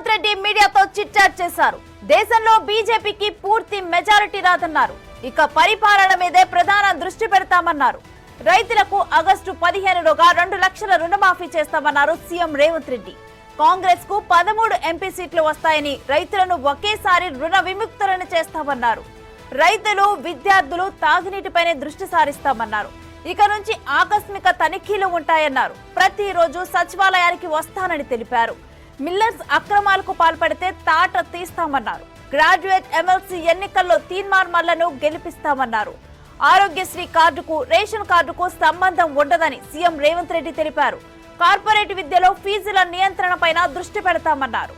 రేవంత్ రెడ్డి మీడియాతో chit chat చేశారు. దేశంలో బీజేపీకి పూర్తి మెజారిటీ రాదన్నారు. ఇక పరిపాలన మీదే ప్రధాన దృష్టి పెడతామన్నారు. రైతులకు ఆగస్టు 15లోగా 2 లక్షల రుణమాఫీ చేస్తామన్నారు సీఎం రేవంత్ రెడ్డి. కాంగ్రెస్ కు 13 ఎంపీ సీట్లు వస్తాయని, రైతులను ఒకేసారి రుణ విముక్తులను చేస్తామన్నారు. రైతులు, విద్యార్థులు తాగునీటిపైనే దృష్టి సారిస్తామన్నారు. ఇక నుంచి ఆకస్మిక తనిఖీలు ఉంటాయన్నారు. ప్రతిరోజు సచివాలయానికి వస్తానని తెలిపారు. మిల్లర్స్ అక్రమాలకు పాల్పడితే తాట తీస్తామన్నారు. గ్రాడ్యుయేట్ ఎమ్మెల్సీ ఎన్నికల్లో తీన్మార్ మల్లను గెలిపిస్తామన్నారు. ఆరోగ్యశ్రీ కార్డుకు, రేషన్ కార్డుకు సంబంధం ఉండదని సీఎం రేవంత్ రెడ్డి తెలిపారు. కార్పొరేట్ విద్యలో ఫీజుల నియంత్రణపైన దృష్టి పెడతామన్నారు.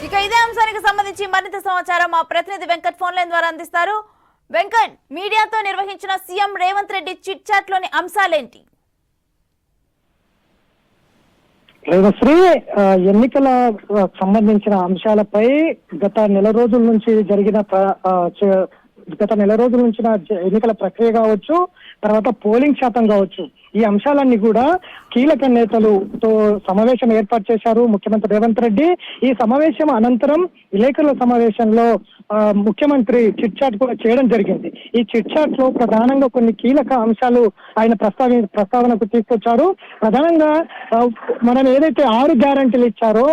ఇక ఇదే అంశానికి సంబంధించి మరింత సమాచారం మా ప్రతినిధి వెంకట్ ఫోన్ లైన్ ద్వారా అందిస్తారు. వెంకట్, మీడియాతో నిర్వహించిన CM Revanth Reddy chit chat లోని అంశాలేంటి? శ్రీ ఎన్నికల సంబంధించిన అంశాలపై గత నెల రోజుల నుంచి ఎన్నికల ప్రక్రియ కావచ్చు, తర్వాత పోలింగ్ శాతం కావచ్చు, ఈ అంశాలన్నీ కూడా కీలక నేతలతో సమావేశం ఏర్పాటు చేశారు ముఖ్యమంత్రి రేవంత్ రెడ్డి. ఈ సమావేశం అనంతరం విలేకరుల సమావేశంలో ముఖ్యమంత్రి చిట్ చాట్ కూడా చేయడం జరిగింది. ఈ చిట్ చాట్ లో ప్రధానంగా కొన్ని కీలక అంశాలు ఆయన ప్రస్తావనకు తీసుకొచ్చారు. ప్రధానంగా మనం ఏదైతే 6 గ్యారంటీలు ఇచ్చారో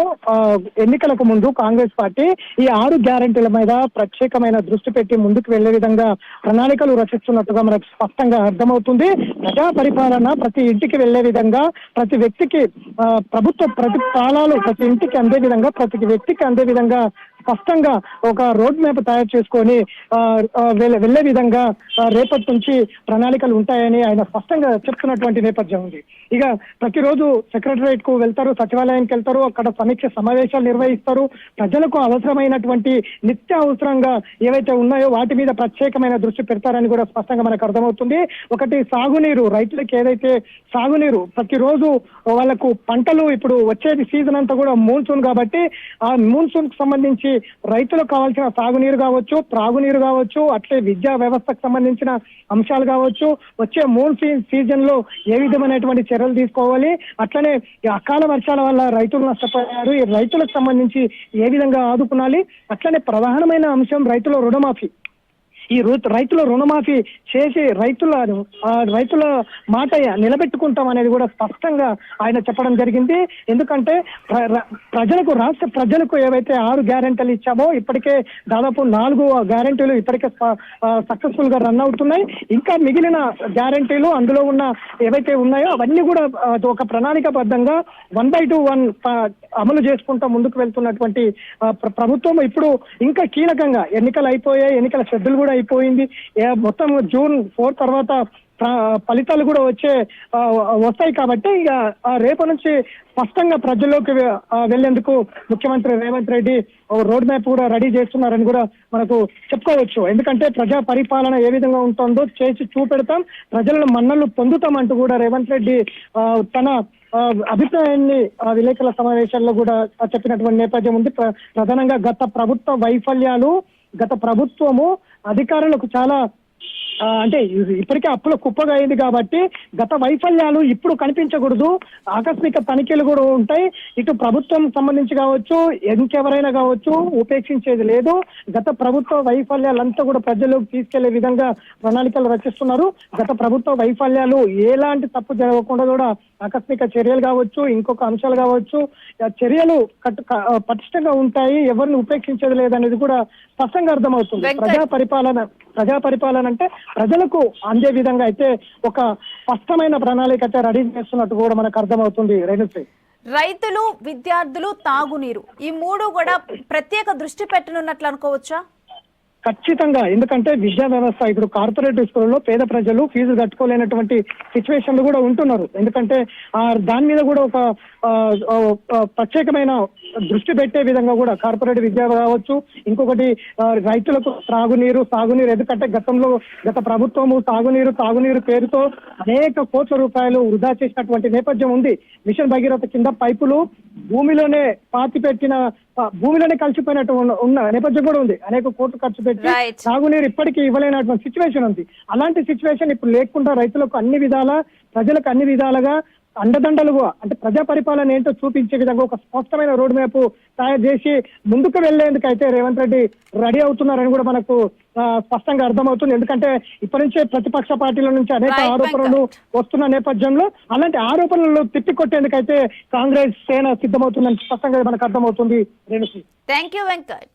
ఎన్నికలకు ముందు కాంగ్రెస్ పార్టీ, ఈ 6 గ్యారంటీల మీద ప్రత్యేకమైన దృష్టి పెట్టి ముందుకు వెళ్లే విధంగా ప్రణాళికలు రచిస్తున్నట్టుగా మనకు స్పష్టంగా అర్థమవుతుంది. ప్రజా పరిపాలన ప్రతి ఇంటికి వెళ్లే విధంగా, ప్రతి వ్యక్తికి ప్రభుత్వ ప్రతిఫలాలు ప్రతి ఇంటికి అందే విధంగా, ప్రతి వ్యక్తికి అందే విధంగా స్పష్టంగా ఒక రోడ్ మ్యాప్ తయారు చేసుకొని వెళ్లే విధంగా రేపటి నుంచి ప్రణాళికలు ఉంటాయని ఆయన స్పష్టంగా చెప్తున్నటువంటి నేపథ్యం ఉంది. ఇక ప్రతిరోజు సెక్రటరియట్ కు వెళ్తారు, సచివాలయానికి వెళ్తారు, అక్కడ సమీక్ష సమావేశాలు నిర్వహిస్తారు. ప్రజలకు అవసరమైనటువంటి నిత్య అవసరంగా ఏవైతే ఉన్నాయో వాటి మీద ప్రత్యేకమైన దృష్టి పెడతారని కూడా స్పష్టంగా మనకు అర్థమవుతుంది. ఒకటి సాగునీరు, రైతులకు ఏదైతే సాగునీరు ప్రతిరోజు వాళ్ళకు పంటలు, ఇప్పుడు వచ్చేది సీజన్ అంతా కూడా మూన్సూన్ కాబట్టి ఆ మూన్సూన్ కు సంబంధించి రైతులకు కావాల్సిన సాగునీరు కావచ్చు, త్రాగునీరు కావచ్చు, అట్లే విద్యా వ్యవస్థకు సంబంధించిన అంశాలు కావచ్చు, వచ్చే మూన్సూన్ సీజన్ లో ఏ విధమైనటువంటి చర్యలు తీసుకోవాలి, అట్లనే అకాల వర్షాల వల్ల రైతులు నష్టపోయారు, ఈ రైతులకు సంబంధించి ఏ విధంగా ఆదుకునాలి, అట్లనే ప్రధానమైన అంశం రైతుల రుణమాఫీ. ఈ రైతుల రుణమాఫీ చేసి రైతుల మాట నిలబెట్టుకుంటాం అనేది కూడా స్పష్టంగా ఆయన చెప్పడం జరిగింది. ఎందుకంటే ప్రజలకు, రాష్ట్ర ప్రజలకు ఏవైతే 6 గ్యారెంటీలు ఇచ్చామో ఇప్పటికే దాదాపు 4 గ్యారెంటీలు ఇప్పటికే సక్సెస్ఫుల్ గా రన్ అవుతున్నాయి. ఇంకా మిగిలిన గ్యారెంటీలు అందులో ఉన్న ఏవైతే ఉన్నాయో అవన్నీ కూడా ఒక ప్రణాళికాబద్ధంగా 1/1 అమలు చేసుకుంటూ ముందుకు వెళ్తున్నటువంటి ప్రభుత్వం. ఇప్పుడు ఇంకా కీలకంగా ఎన్నికలు అయిపోయాయి, ఎన్నికల షెడ్యూల్ కూడా అయిపోయింది. మొత్తం జూన్ 4 తర్వాత ఫలితాలు కూడా వస్తాయి కాబట్టి ఇక రేపటి నుంచి స్పష్టంగా ప్రజల్లోకి వెళ్లేందుకు ముఖ్యమంత్రి రేవంత్ రెడ్డి రోడ్ మ్యాప్ కూడా రెడీ చేస్తున్నారని కూడా మనకు చెప్పుకోవచ్చు. ఎందుకంటే ప్రజా పరిపాలన ఏ విధంగా ఉంటుందో చేసి చూపెడతాం, ప్రజలను మన్నలు పొందుతామంటూ కూడా రేవంత్ రెడ్డి తన అభిప్రాయాన్ని విలేకరుల సమావేశాల్లో కూడా చెప్పినటువంటి నేపథ్యం ఉంది. ప్రధానంగా గత ప్రభుత్వము అధికారులకు చాలా అంటే ఇప్పటికే అప్పుల కుప్పగా అయింది కాబట్టి గత వైఫల్యాలు ఇప్పుడు కనిపించకూడదు, ఆకస్మిక తనిఖీలు కూడా ఉంటాయి. ఇటు ప్రభుత్వం సంబంధించి కావచ్చు, ఇంకెవరైనా కావచ్చు, ఉపేక్షించేది లేదు. గత ప్రభుత్వ వైఫల్యాలంతా కూడా ప్రజల్లోకి తీసుకెళ్లే విధంగా ప్రణాళికలు రచిస్తున్నారు. గత ప్రభుత్వ వైఫల్యాలు ఎలాంటి తప్పు జరగకుండా కూడా ఆకస్మిక చర్యలు కావచ్చు, ఇంకొక అంశాలు కావచ్చు, చర్యలు పటిష్టంగా ఉంటాయి, ఎవరిని ఉపేక్షించేది లేదనేది కూడా స్పష్టంగా అర్థమవుతుంది. ప్రజా పరిపాలన అంటే ప్రజలకు అందే విధంగా అయితే ఒక స్పష్టమైన ప్రణాళిక అయితే రెడీ చేస్తున్నట్టు కూడా మనకు అర్థమవుతుంది. రైతులు, విద్యార్థులు, తాగునీరు, ఈ 3 కూడా ప్రత్యేక దృష్టి పెట్టనున్నట్లు అనుకోవచ్చా? ఖచ్చితంగా. ఎందుకంటే విద్యా వ్యవస్థ ఇప్పుడు కార్పొరేట్ స్కూల్లో పేద ప్రజలు ఫీజు కట్టుకోలేనటువంటి సిచ్యువేషన్లు కూడా ఉంటున్నారు. ఎందుకంటే దాని మీద కూడా ఒక ప్రత్యేకమైన దృష్టి పెట్టే విధంగా కూడా కార్పొరేట్ విద్య కావచ్చు, ఇంకొకటి రైతులకు త్రాగునీరు, సాగునీరు. ఎందుకంటే గత ప్రభుత్వము తాగునీరు పేరుతో అనేక కోట్ల రూపాయలు వృధా చేసినటువంటి నేపథ్యం ఉంది. మిషన్ భగీరథ కింద పైపులు భూమిలోనే పాతి పెట్టిన భూమిలోనే కలిసిపోయినట్టు ఉన్న నేపథ్యం కూడా ఉంది. అనేక కోట్లు ఖర్చు పెట్టి Right. సాగునీరు ఇప్పటికీ ఇవ్వలేనటువంటి సిచ్యువేషన్ ఉంది. అలాంటి సిచ్యువేషన్ ఇప్పుడు లేకుండా రైతులకు అన్ని విధాల, ప్రజలకు అన్ని విధాలుగా అండదండలుగా అంటే ప్రజా పరిపాలన ఏంటో చూపించే విధంగా ఒక స్పష్టమైన రోడ్ మ్యాప్ తయారు చేసి ముందుకు వెళ్లేందుకైతే రేవంత్ రెడ్డి రెడీ అవుతున్నారని కూడా మనకు స్పష్టంగా అర్థమవుతుంది. ఎందుకంటే ఇప్పటి నుంచే ప్రతిపక్ష పార్టీల నుంచి అనేక Right, ఆరోపణలు వస్తున్న నేపథ్యంలో అలాంటి ఆరోపణలు తిప్పికొట్టేందుకైతే కాంగ్రెస్ సేన సిద్ధమవుతుందని స్పష్టంగా మనకు అర్థమవుతుంది. రేణుకి థ్యాంక్ యూ వెంకట్.